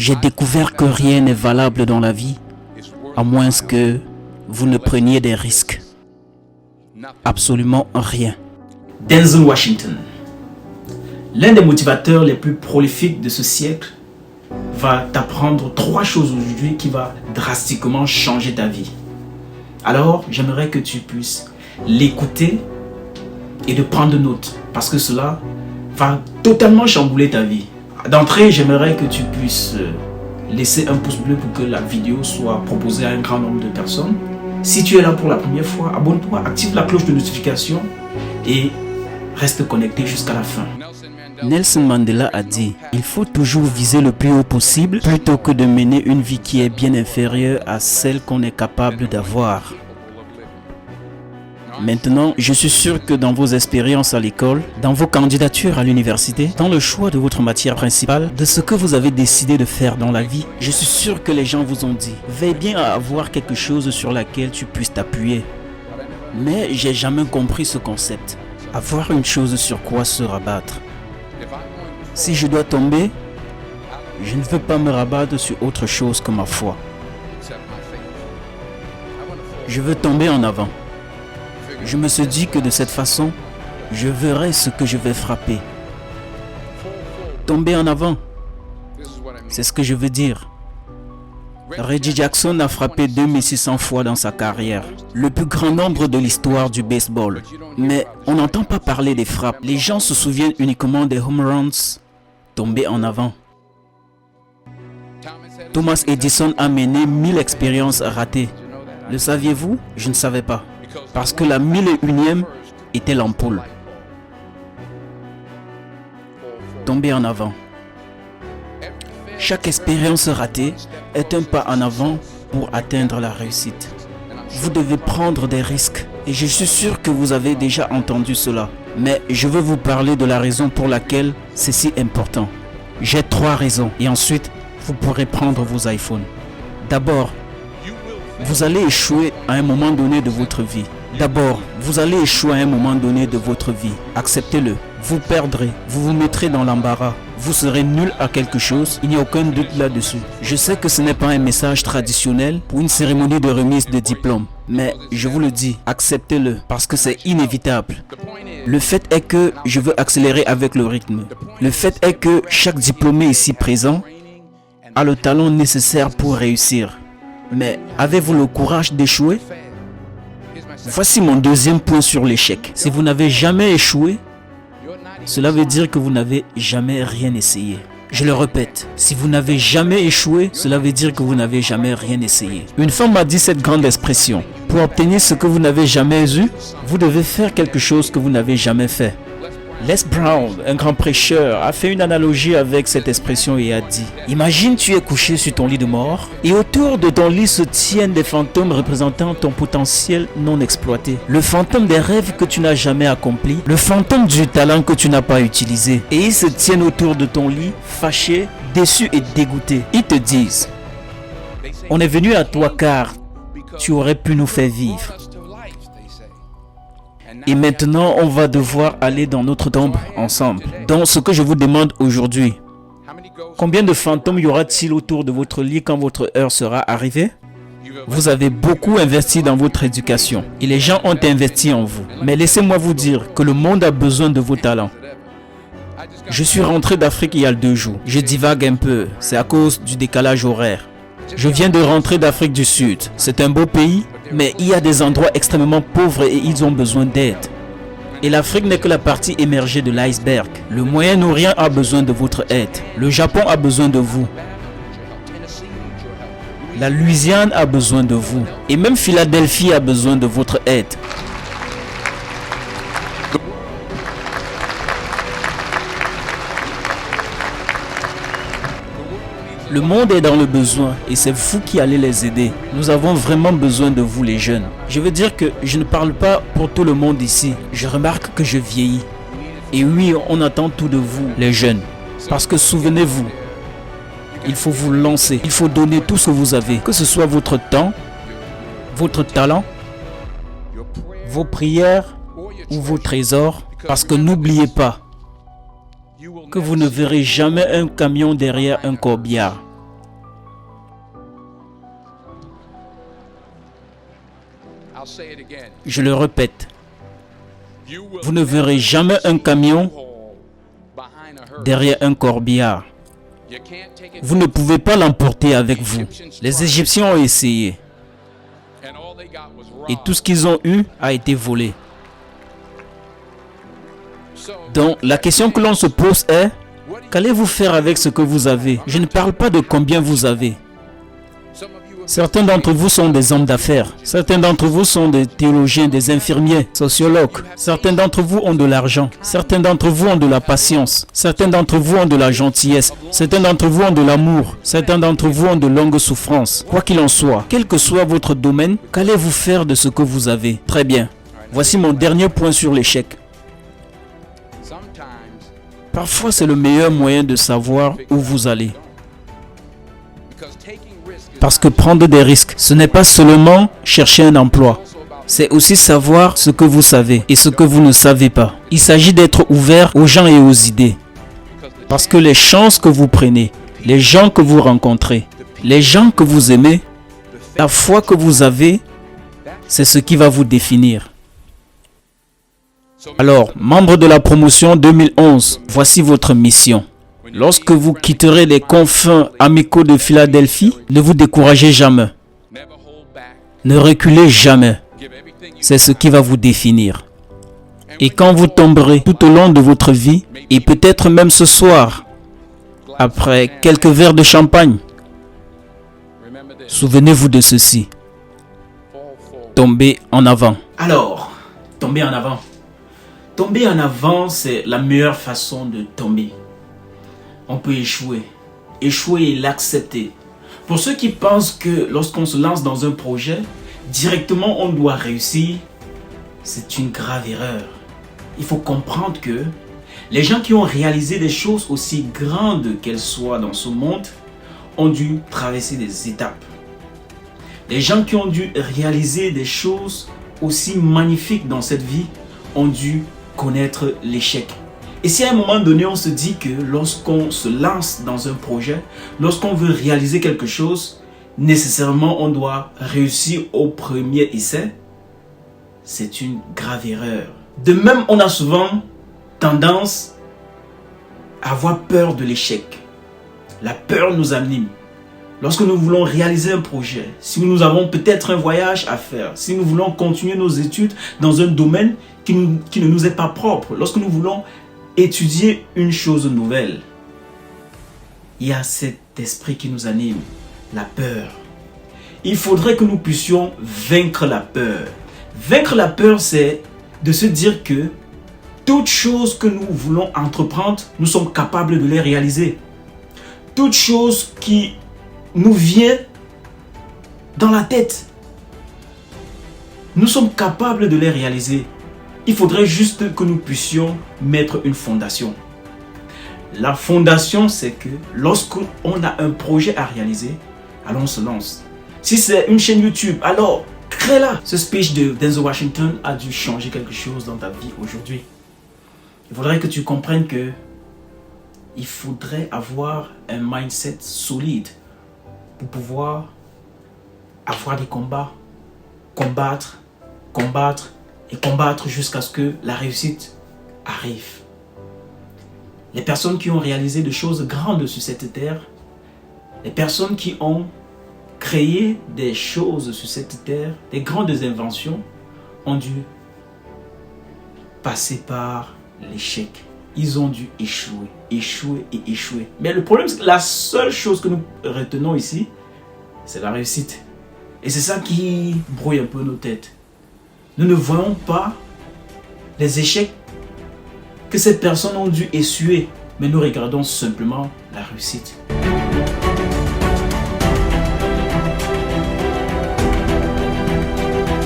J'ai découvert que rien n'est valable dans la vie, à moins que vous ne preniez des risques. Absolument rien. Denzel Washington, l'un des motivateurs les plus prolifiques de ce siècle, va t'apprendre 3 choses aujourd'hui qui va drastiquement changer ta vie. Alors, j'aimerais que tu puisses l'écouter et de prendre note, parce que cela va totalement chambouler ta vie. D'entrée, j'aimerais que tu puisses laisser un pouce bleu pour que la vidéo soit proposée à un grand nombre de personnes. Si tu es là pour la première fois, abonne-toi, active la cloche de notification et reste connecté jusqu'à la fin. Nelson Mandela a dit « Il faut toujours viser le plus haut possible plutôt que de mener une vie qui est bien inférieure à celle qu'on est capable d'avoir. » Maintenant, je suis sûr que dans vos expériences à l'école, dans vos candidatures à l'université, dans le choix de votre matière principale, de ce que vous avez décidé de faire dans la vie, je suis sûr que les gens vous ont dit « Veille bien à avoir quelque chose sur laquelle tu puisses t'appuyer. » Mais j'ai jamais compris ce concept. Avoir une chose sur quoi se rabattre. Si je dois tomber, je ne veux pas me rabattre sur autre chose que ma foi. Je veux tomber en avant. Je me suis dit que de cette façon, je verrai ce que je vais frapper. Tomber en avant, c'est ce que je veux dire. Reggie Jackson a frappé 2600 fois dans sa carrière, le plus grand nombre de l'histoire du baseball. Mais on n'entend pas parler des frappes. Les gens se souviennent uniquement des home runs tombés en avant. Thomas Edison a mené 1000 expériences ratées. Le saviez-vous? Je ne savais pas. Parce que la 1001e était l'ampoule. Tomber en avant. Chaque expérience ratée est un pas en avant pour atteindre la réussite. Vous devez prendre des risques. Et je suis sûr que vous avez déjà entendu cela. Mais je veux vous parler de la raison pour laquelle c'est si important. J'ai 3 raisons. Et ensuite, vous pourrez prendre vos iPhones. D'abord, vous allez échouer à un moment donné de votre vie. D'abord, vous allez échouer à un moment donné de votre vie. Acceptez-le. Vous perdrez. Vous vous mettrez dans l'embarras. Vous serez nul à quelque chose. Il n'y a aucun doute là-dessus. Je sais que ce n'est pas un message traditionnel pour une cérémonie de remise de diplôme. Mais je vous le dis, acceptez-le parce que c'est inévitable. Le fait est que je veux accélérer avec le rythme. Le fait est que chaque diplômé ici présent a le talent nécessaire pour réussir. Mais avez-vous le courage d'échouer? Voici mon deuxième point sur l'échec. Si vous n'avez jamais échoué, cela veut dire que vous n'avez jamais rien essayé. Je le répète, si vous n'avez jamais échoué, cela veut dire que vous n'avez jamais rien essayé. Une femme m'a dit cette grande expression. Pour obtenir ce que vous n'avez jamais eu, vous devez faire quelque chose que vous n'avez jamais fait. Les Brown, un grand prêcheur, a fait une analogie avec cette expression et a dit « Imagine tu es couché sur ton lit de mort et autour de ton lit se tiennent des fantômes représentant ton potentiel non exploité. Le fantôme des rêves que tu n'as jamais accomplis, le fantôme du talent que tu n'as pas utilisé. Et ils se tiennent autour de ton lit, fâchés, déçus et dégoûtés. Ils te disent « On est venu à toi car tu aurais pu nous faire vivre. Et maintenant, on va devoir aller dans notre tombe ensemble. Donc, ce que je vous demande aujourd'hui, combien de fantômes y aura-t-il autour de votre lit quand votre heure sera arrivée? Vous avez beaucoup investi dans votre éducation et les gens ont investi en vous. Mais laissez-moi vous dire que le monde a besoin de vos talents. Je suis rentré d'Afrique il y a 2 jours. Je divague un peu, c'est à cause du décalage horaire. Je viens de rentrer d'Afrique du Sud. C'est un beau pays, mais il y a des endroits extrêmement pauvres et ils ont besoin d'aide. Et l'Afrique n'est que la partie émergée de l'iceberg. Le Moyen-Orient a besoin de votre aide. Le Japon a besoin de vous. La Louisiane a besoin de vous. Et même Philadelphie a besoin de votre aide. Le monde est dans le besoin et c'est vous qui allez les aider. Nous avons vraiment besoin de vous les jeunes. Je veux dire que je ne parle pas pour tout le monde ici. Je remarque que je vieillis. Et oui, on attend tout de vous les jeunes. Parce que souvenez-vous, il faut vous lancer. Il faut donner tout ce que vous avez. Que ce soit votre temps, votre talent, vos prières ou vos trésors. Parce que n'oubliez pas que vous ne verrez jamais un camion derrière un corbillard. Je le répète, vous ne verrez jamais un camion derrière un corbillard. Vous ne pouvez pas l'emporter avec vous. Les Égyptiens ont essayé. Et tout ce qu'ils ont eu a été volé. Donc, la question que l'on se pose est, qu'allez-vous faire avec ce que vous avez? Je ne parle pas de combien vous avez. Certains d'entre vous sont des hommes d'affaires. Certains d'entre vous sont des théologiens, des infirmiers, sociologues. Certains d'entre vous ont de l'argent. Certains d'entre vous ont de la patience. Certains d'entre vous ont de la gentillesse. Certains d'entre vous ont de l'amour. Certains d'entre vous ont de longues souffrances. Quoi qu'il en soit, quel que soit votre domaine, qu'allez-vous faire de ce que vous avez? Très bien. Voici mon dernier point sur l'échec. Parfois, c'est le meilleur moyen de savoir où vous allez. Parce que prendre des risques, ce n'est pas seulement chercher un emploi. C'est aussi savoir ce que vous savez et ce que vous ne savez pas. Il s'agit d'être ouvert aux gens et aux idées. Parce que les chances que vous prenez, les gens que vous rencontrez, les gens que vous aimez, la foi que vous avez, c'est ce qui va vous définir. Alors, membre de la promotion 2011, voici votre mission. Lorsque vous quitterez les confins amicaux de Philadelphie, ne vous découragez jamais. Ne reculez jamais. C'est ce qui va vous définir. Et quand vous tomberez tout au long de votre vie, et peut-être même ce soir, après quelques verres de champagne, souvenez-vous de ceci. Tombez en avant. Alors, tomber en avant. Tomber en avant, c'est la meilleure façon de tomber. On peut échouer. Échouer et l'accepter. Pour ceux qui pensent que lorsqu'on se lance dans un projet, directement on doit réussir, c'est une grave erreur. Il faut comprendre que les gens qui ont réalisé des choses aussi grandes qu'elles soient dans ce monde ont dû traverser des étapes. Les gens qui ont dû réaliser des choses aussi magnifiques dans cette vie ont dû connaître l'échec. Et si à un moment donné on se dit que lorsqu'on se lance dans un projet, lorsqu'on veut réaliser quelque chose, nécessairement on doit réussir au premier essai, c'est une grave erreur. De même, on a souvent tendance à avoir peur de l'échec. La peur nous anime. Lorsque nous voulons réaliser un projet, si nous avons peut-être un voyage à faire, si nous voulons continuer nos études dans un domaine qui ne nous est pas propre, lorsque nous voulons étudier une chose nouvelle, il y a cet esprit qui nous anime, la peur. Il faudrait que nous puissions vaincre la peur. Vaincre la peur, c'est de se dire que toute chose que nous voulons entreprendre, nous sommes capables de les réaliser. Toute chose qui nous vient dans la tête, nous sommes capables de les réaliser. Il faudrait juste que nous puissions mettre une fondation. La fondation, c'est que lorsqu'on a un projet à réaliser, alors on se lance. Si c'est une chaîne YouTube, alors crée-la. Ce speech de Denzel Washington a dû changer quelque chose dans ta vie aujourd'hui. Il faudrait que tu comprennes que il faudrait avoir un mindset solide pour pouvoir avoir des combats, combattre et combattre jusqu'à ce que la réussite arrive. Les personnes qui ont réalisé des choses grandes sur cette terre, les personnes qui ont créé des choses sur cette terre, des grandes inventions, ont dû passer par l'échec. Ils ont dû échouer, échouer et échouer. Mais le problème, c'est que la seule chose que nous retenons ici, c'est la réussite. Et c'est ça qui brouille un peu nos têtes. Nous ne voyons pas les échecs que ces personnes ont dû essuyer, mais nous regardons simplement la réussite.